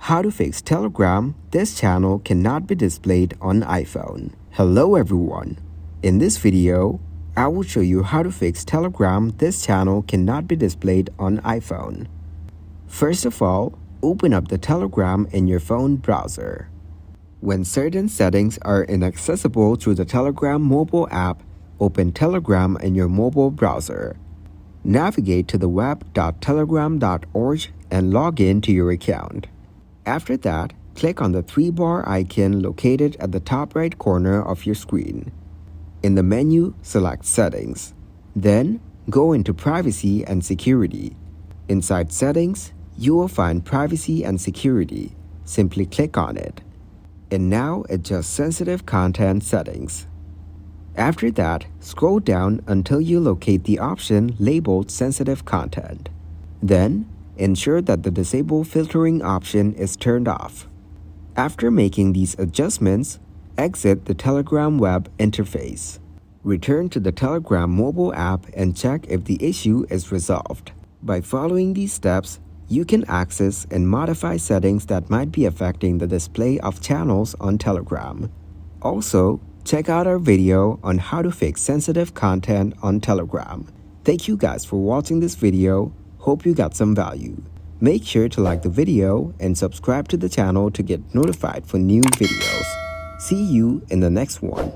How to fix Telegram, this channel cannot be displayed on iPhone. Hello everyone. In this video, I will show you how to fix Telegram, this channel cannot be displayed on iPhone. First of all, open up the Telegram in your phone browser. When certain settings are inaccessible through the Telegram mobile app, open Telegram in your mobile browser. Navigate to the web.telegram.org and log in to your account. After that, click on the 3-bar icon located at the top right corner of your screen. In the menu, select Settings. Then, go into Privacy and Security. Inside Settings, you will find Privacy and Security. Simply click on it. And now adjust sensitive content settings. After that, scroll down until you locate the option labeled Sensitive Content. Then, ensure that the Disable Filtering option is turned off. After making these adjustments, exit the Telegram web interface. Return to the Telegram mobile app and check if the issue is resolved. By following these steps, you can access and modify settings that might be affecting the display of channels on Telegram. Also, check out our video on how to fix sensitive content on Telegram. Thank you guys for watching this video. Hope you got some value. Make sure to like the video and subscribe to the channel to get notified for new videos. See you in the next one.